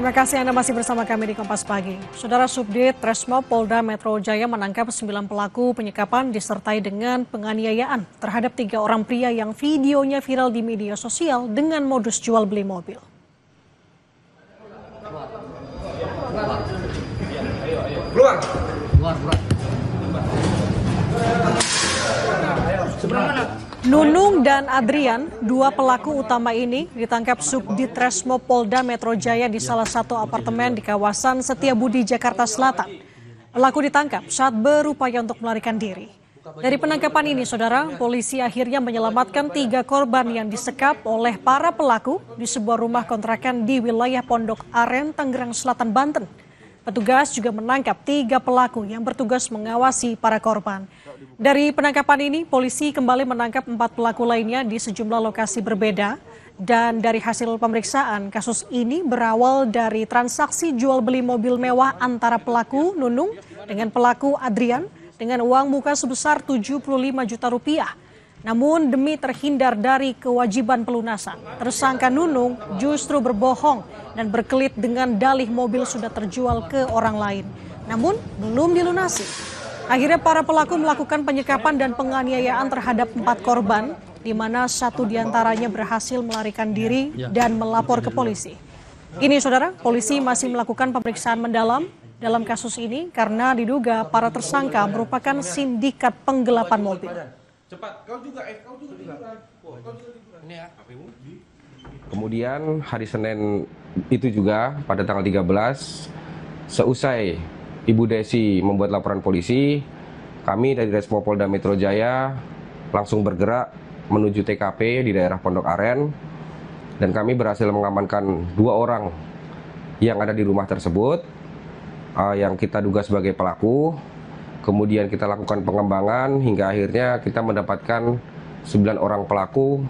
Terima kasih Anda masih bersama kami di Kompas Pagi. Saudara Subdit Tresmob Polda Metro Jaya menangkap 9 pelaku penyekapan disertai dengan penganiayaan terhadap 3 orang pria yang videonya viral di media sosial dengan modus jual beli mobil. Keluar. Nunung dan Adrian, 2 pelaku utama ini ditangkap Subdit Tresmob Polda Metro Jaya di salah satu apartemen di kawasan Setiabudi, Jakarta Selatan. Pelaku ditangkap saat berupaya untuk melarikan diri. Dari penangkapan ini, saudara, polisi akhirnya menyelamatkan 3 korban yang disekap oleh para pelaku di sebuah rumah kontrakan di wilayah Pondok Aren, Tangerang Selatan, Banten. Petugas juga menangkap 3 pelaku yang bertugas mengawasi para korban. Dari penangkapan ini, polisi kembali menangkap 4 pelaku lainnya di sejumlah lokasi berbeda. Dan dari hasil pemeriksaan, kasus ini berawal dari transaksi jual beli mobil mewah antara pelaku Nunung dengan pelaku Adrian dengan uang muka sebesar 75 juta rupiah. Namun demi terhindar dari kewajiban pelunasan, tersangka Nunung justru berbohong dan berkelit dengan dalih mobil sudah terjual ke orang lain. Namun belum dilunasi. Akhirnya para pelaku melakukan penyekapan dan penganiayaan terhadap 4 korban, di mana 1 diantaranya berhasil melarikan diri dan melapor ke polisi. Kini saudara, polisi masih melakukan pemeriksaan mendalam dalam kasus ini karena diduga para tersangka merupakan sindikat penggelapan mobil. Cepat, kau juga. Ini ya. Kemudian hari Senin itu juga pada tanggal 13, seusai Ibu Desi membuat laporan polisi, kami dari Resmo Polda Metro Jaya langsung bergerak menuju TKP di daerah Pondok Aren, dan kami berhasil mengamankan 2 orang yang ada di rumah tersebut, yang kita duga sebagai pelaku. Kemudian kita lakukan pengembangan hingga akhirnya kita mendapatkan 9 orang pelaku